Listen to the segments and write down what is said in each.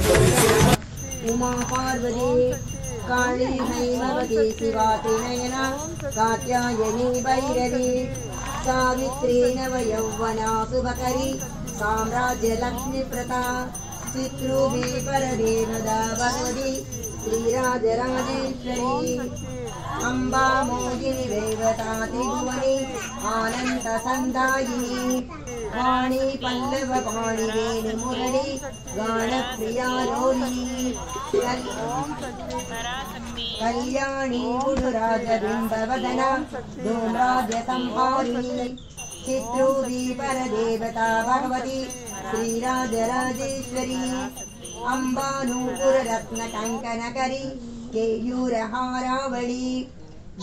उमा पार्वती काली हैमवती शिवा त्रिनयना कात्यायनी भैरवी सावित्री नवयौवना शुभकरी साम्राज्य लक्ष्मी प्रता चित्रूपी परदेवदा भगवती श्रीराजराजेश्वरी अम्बा मोदिनी देवता त्रिभुवनी आनंद संदायिनी वाणी पल्लव पाणि वेणु मुरली गान प्रिया लोली कल्याणी गुरुराज बिंबवदना धूम्राज संहारिणी चित्रूपी परदेवता भगवती श्रीराजराजेश्वरी अम्बानूपुर रत्न कंकनकरी केयूरहारावली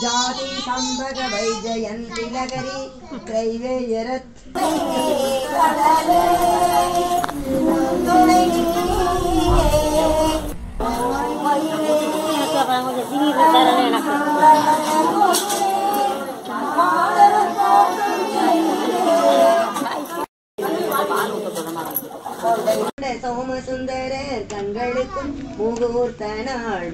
जाति संभग वैजयंती लगरी त्रैवेयरत् सोम सुंदर कंगड़ुक्कुम मुहूर्त नाள்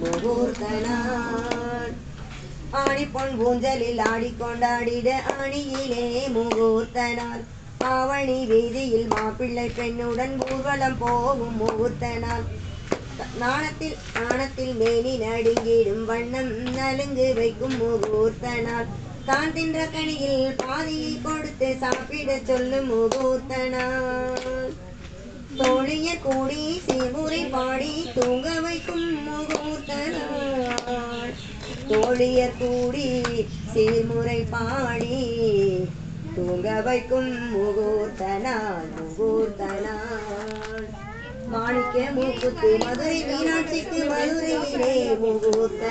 ஆணி பொன் ஊஞ்சலில் ஆடிக்கொண்டாடிட ஆணியிலே முகூர்த்த நாள் ஆவணி வீதியில் மாப்பிள்ளை பெண்ணுடன் ஊர்வலம் போகும் முகூர்த்த நாள் நாணத்தில் மேனி நடுங்கிடும் வண்ணம் நலுங்கு வைக்கும் முகூர்த்த நாள் தான் தின்ற கனியில் பாதியை கொடுத்து சாப்பிட சொல்லும் முகூர்த்த நாள் தோழிய கூடி சீமுறை பாடி தூங்க வைக்கும் முகூர்த்த நாள் தோழியர் கூடி சீர்முறை பாடி தூங்க வைக்கும் முகூர்த்த நாள் மாணிக்க மூக்குத்தி மதுரை மீனாட்சிக்கு மதுரையிலே முகூர்த்த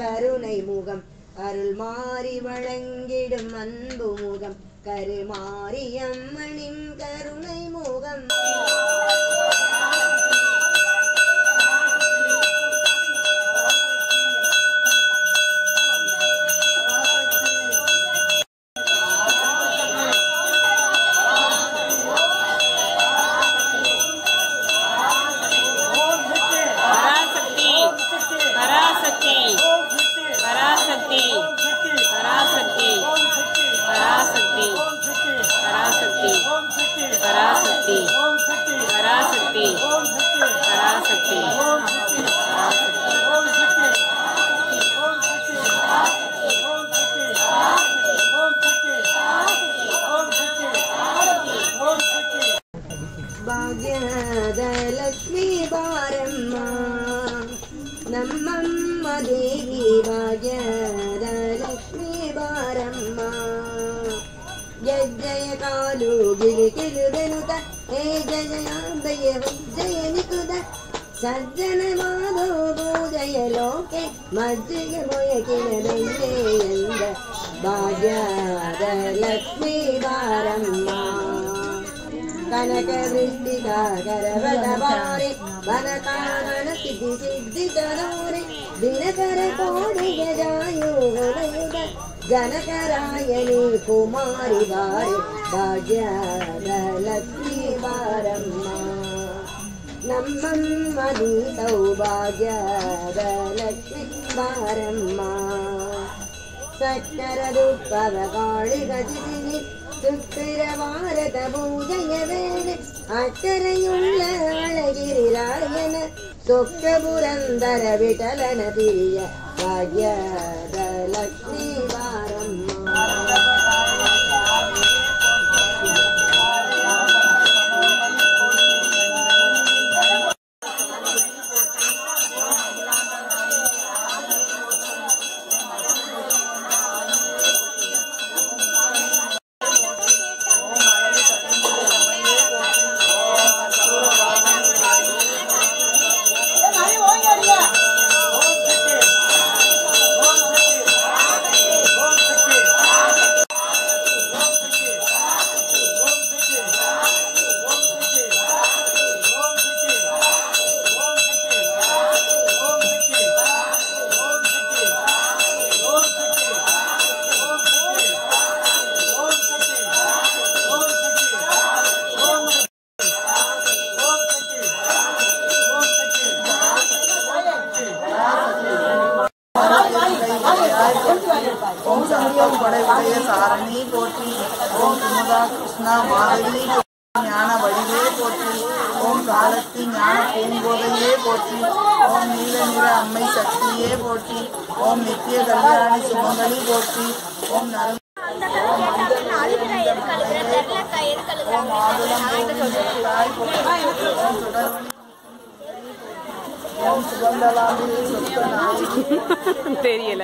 கருணை முகம் அருள் மாறி வழங்கிடும் அன்பு முகம் கருமாரியம்மனின் கருணை முகம் ಭಾಗ್ಯದ ಲಕ್ಷ್ಮೀ ಬಾರಮ್ಮ ನಮ್ಮಮ್ಮ ದೇವಿ ಭಾಗ್ಯದ ಲಕ್ಷ್ಮೀ ಬಾರಮ್ಮ ಜಯ ಕಾಲು ಗಿಲಿಕಿಲು ಬೆನುತ ಹೇ ಜಯಾಂಬೆಯ ಜಯ ನಿಕುದ ಸಜ್ಜನ ಮಾಧೋ ಭೋಜಯ ಲೋಕೆ ಮಜ್ಜಿಗೆ ಮೊಯಕಿನ ಬೆಣ್ಣೆ ಎಂದ ಭಾಗ್ಯದ ಲಕ್ಷ್ಮೀ ಬಾರಮ್ಮ ಕನಕ ವೃಷ್ಟಿಕಾ ಕರವದವಾರೆ ವನಕಾನನ ಸಿದ್ಧಿ ಸಿದ್ಧಿ ತನೋರೆ ದಿನಕರ ಕೋಡಿಗೆ ಜಾಯು ಹೊಲೆಯುಗ ಜನಕರಾಯಣಿ ಕುಮಾರಿ ಬಾರೆ ಭಾಗ್ಯದ ಲಕ್ಷ್ಮೀ ಬಾರಮ್ಮ ನಮ್ಮಮ್ಮ ನೀ ಸೌಭಾಗ್ಯದ ಲಕ್ಷ್ಮೀ ಬಾರಮ್ಮ ಸಕ್ಕರ ದುಃಖದ ಕಾಳಿ ಗತಿಸಿನಿ ಸುಸ್ಥಿರ ಭಾರತ ಪೂಜೆಯ ವೇಳೆ ಅಚ್ಚರೆಯುಳ್ಳ ಅಳಗಿರಿರಾಯನ ಸೊಕ್ಕ ಪುರಂದರ ವಿಠಲನ ಪ್ರಿಯ ಭಾಗ್ಯದ ಲಕ್ಷ್ಮೀ ಬಾರಮ್ಮ ओम संतोष बड़े बड़े सारणी पोटी ओम कुमुदा कृष्णा माधवी ज्ञान वडिवे पोटी ओम कालक्ति ज्ञान पूंगोदये पोटी ओम नील नील अम्मै शक्तिये पोटी ओम नित्य कल्याणी सुमंगली पोटी ओम नर தெரியல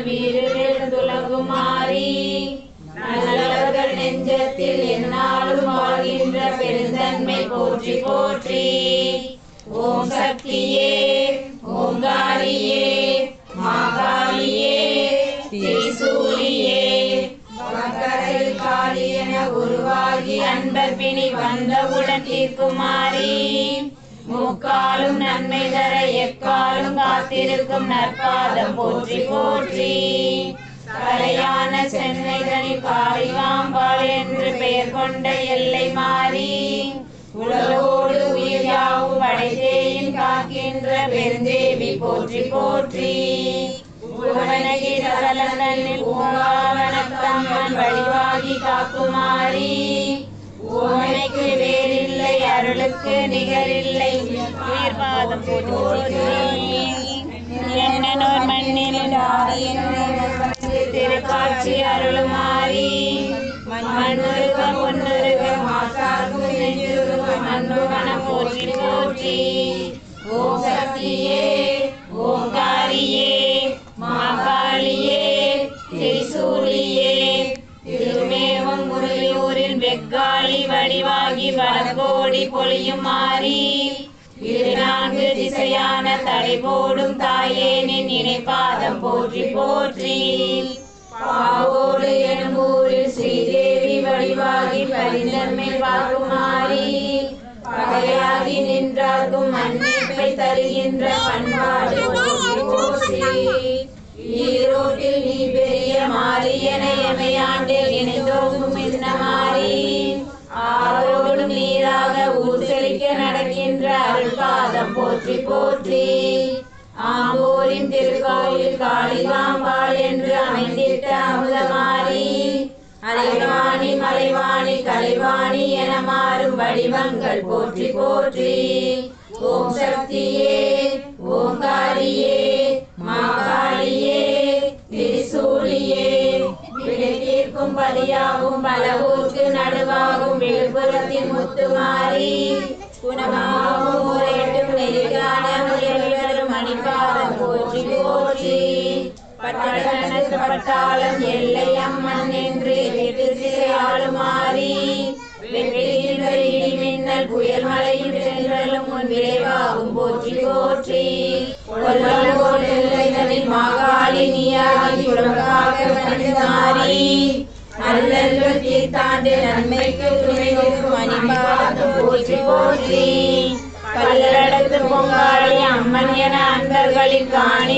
வீரவேல் துலக குமாரி நல்லவர்கள் நெஞ்சத்தில் எந்நாளும் வாழ்கின்ற பெருந்தன்மை போற்றி போற்றி. ஓம் சக்தியே ஓங்காரியே மாகாளியே திரிசூலியே வக்கரையில் காளி என உருவாகி அன்பர் பிணி வந்தவுடன் தீர்க்குமாரி முக்காலும் நன்மை தர எக்காலும் காத்திருக்கும் நற்பாதம் போற்றி போற்றி. கரையான சென்னைதனில் காளிகாம்பாள் என்று பெயர் கொண்ட எல்லை மாறி உலகோடு உயிர் யாவும் படைத்தேயின் காக்கின்ற பெருந்தேவி போற்றி போற்றி. புவனகிரி தலந்தனில் பூங்காவனத்தம்மன் வழிவாகி காக்குமாரி உமைக்கு வேறில்லை அருளுக்கு நிகரில்லை உயிர்பாதம் போற்றி. என்னோர் மண்ணில் திருக்காட்சி அருளுமாரி மண்ணுருக பொன்னுருக மாசார்க்கும் நெஞ்சுருக மண்ணுகணம் போற்றி போற்றி. ஓம் சக்தியே ஓங்காரியே மாகாளியே திரிசூலியே திருமேவம் முறையூரில் வெக்காளி வடிவாகி வளர்கோடி பொழியும் மாறி நான்கு திசையான தடை போடும் தாயேனின் இணைப்பாதம் போற்றி போற்றி. பாவோடு எனும் ஊரில் ஸ்ரீதேவி வடிவாகி பரிந்தன்மை பார்க்குமாரி பகையாகி நின்றார்க்கும் மன்னிப்பை தருகின்ற பண்பாடு போற்றி போற்றி. ஈரோட்டில் நீ பெரிய மாறி என எமையாண்டில் இணைந்தோங்கும் இந்த மாறி ஆரோடும் நீராக ஊர் செழிக்க நடக்கின்ற அருள்பாதம் போற்றி போற்றி. ஆம்பூரின் திருக்கோயில் காளிகாம்பாள் என்று அமைந்திட்ட அமுதமாரி அலைவாணி மலைவாணி கலைவாணி என மாறும் வடிவங்கள் போற்றி போற்றி. ஓம் சக்தியே ஓங்காரியே மாகாளியே திரிசூலியே விடை தீர்க்கும் பதியாகும் பலவூர்க்கு நடுவாகும் விழுப்புரத்தின் முத்துமாரி குணமாகும் முறையிட்டும் நெறிகான முயல்வரும் மணிப்பாதம் போற்றி போற்றி. பட்டாளம் எல்லை அம்மன் என்று எட்டு திசையாளும் மாறி வெற்றிகின்ற இடி மின்னல் புயல் மழையும் சென்றலும் முன் விளைவாகும் போற்றி போற்றி. மாகாளி நீயாகி உலகாக வந்தாரி அல்லல்கள் தீர்த்தாண்டு நன்மைக்கு துணை நிற்கும் மணிபாதம் போற்றி போற்றி. பல்லடத்து பொங்காளி அம்மன் என அன்பர்களின் காணி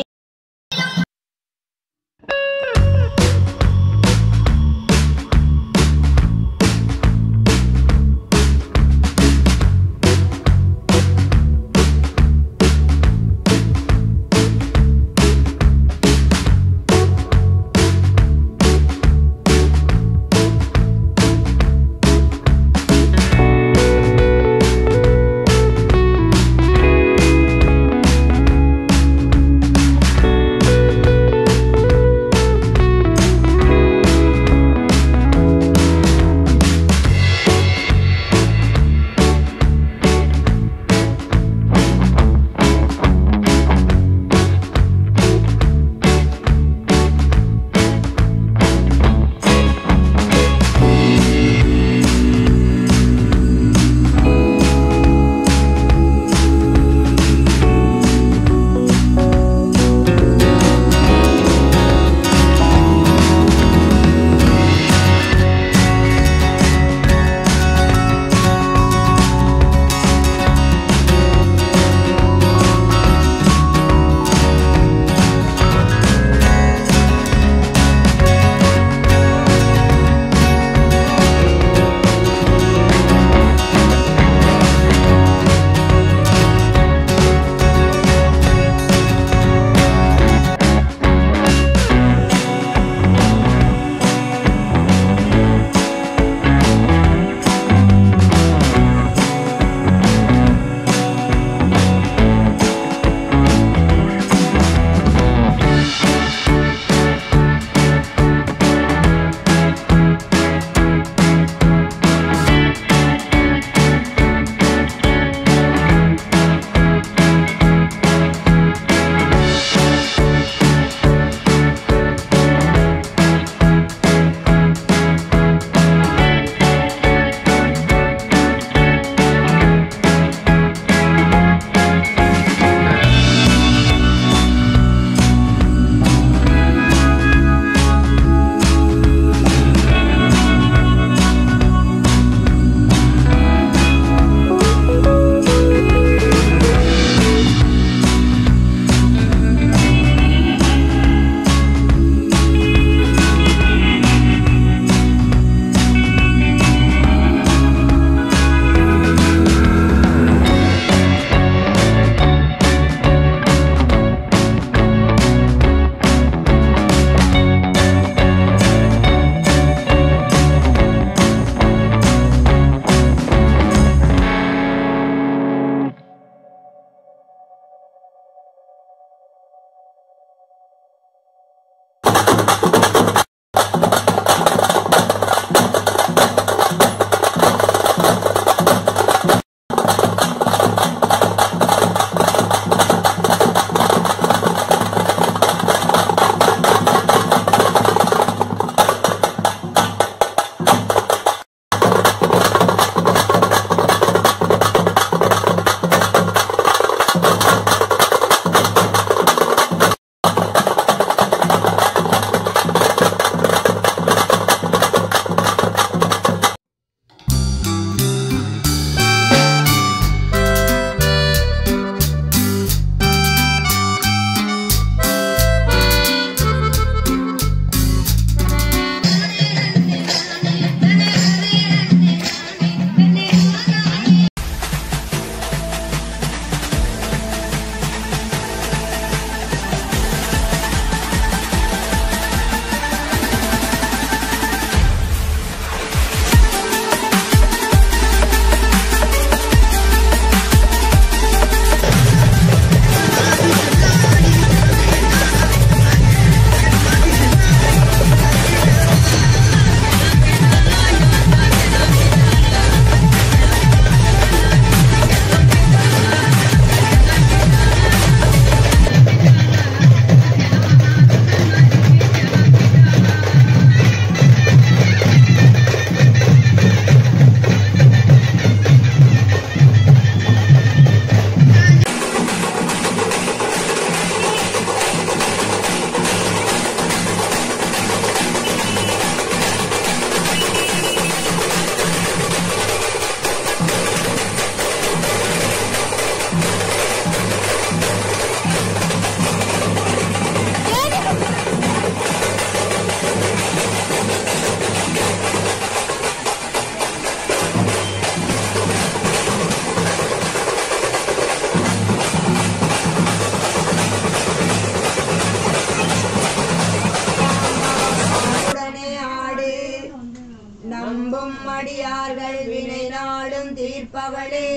அடியார்கள் வினை நாடும் தீர்ப்பவளே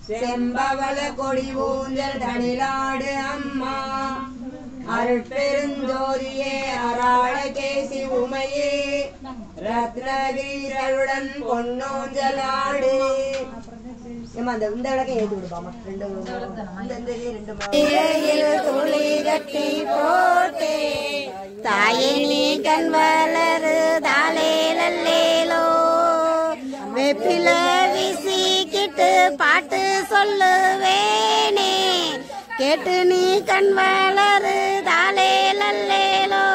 செம்பவள கொடி ஊஞ்சல் தனிலாடு அம்மா அருட்பெருஞ்சோதியே அராள கேசி உமையே ரத்னவீரருடன் பொன்னோஞ்சலாடு. இந்த விளக்கம் ஏற்றி விடுப்பாமா துளி கட்டி போட்டே தாயே நீ கண் வளரு தாலே லல்லேலோ வெப்பில வீசிக்கிட்டு பாட்டு சொல்லுவேனே கேட்டு நீ கண் வளரு தாலே லல்லேலோ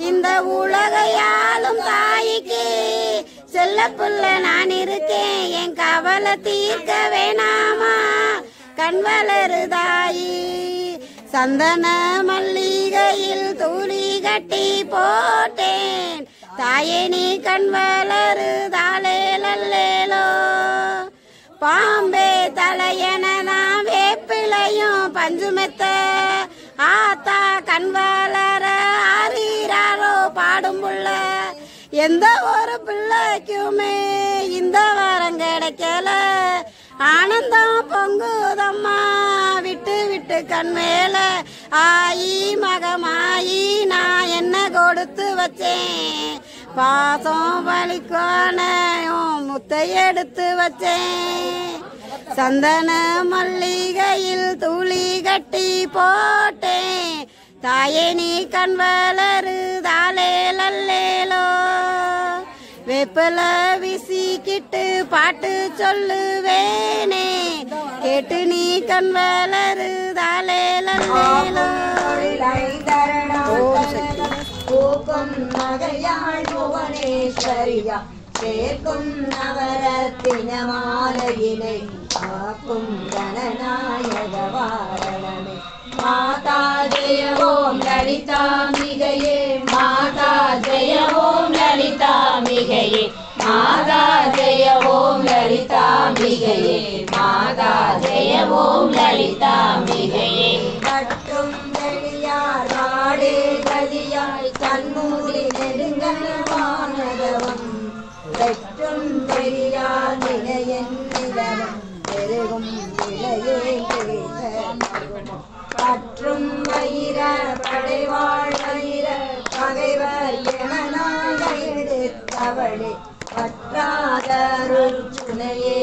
இந்த உலகையாலும் தாய்க்கு செல்ல புள்ள நான் இருக்கேன் என் கவலை தீர்க்க வேணாமா கண் வளரு தாயி சந்தன மல்லிகையில் தூளி கட்டி போட்டேன் தாயே நீ கண் வளரு தாலே லல்லேலோ பாம்பே தலையனதான் வேப்பிலையும் பஞ்சுமெத்த ஆத்தா கண் வளர ஆறீராரோ பாடும் புள்ள எந்த ஒரு பிள்ளைக்குமே இந்த வாரம் கிடைக்கல ஆனந்தம் பொங்குதம்மா விட்டு விட்டு கண் மேல ஆயி மகமாயி நான் என்ன கொடுத்து வச்சேன் பாசம் வலிக்கானையும் முத்தை எடுத்து வச்சேன் சந்தன மல்லிகையில் தூளி கட்டி போட்டேன் தாயே நீ கண் வளரு தாலே லல்லேலோ வேப்பல வீசிக்கிட்டு பாட்டு சொல்லுவேனே கேட்டு நீ கண் வளரு தாலே லல்லேலோ பூக்கும் மகையாள் புவனேஸ்வரியா சேர்க்கும் நவரத்தின மாலையினை காக்கும் கணநாயக வாரணமே மாதா ஜெய ஓம் லலிதாம்பிகையே மாதா ஜெய ஓம் லலிதாம்பிகையே மாதா ஜெய ஓம் லலிதாம்பிகையே மாதா ஜெய ஓம் லலிதாம்பிகையே கட்டும் வெளியார் நாடே கதியாய் கண்மூடி நெடுங்கனவானதவம் வெற்றும் பெரியார் நிலையன் நிலவம் பெருகும் நிலையே பற்றும் வயிற படைவாழ் வயிற பகைவர் எமனாய் எடுத்தவளே பற்றாதருள் சுனையே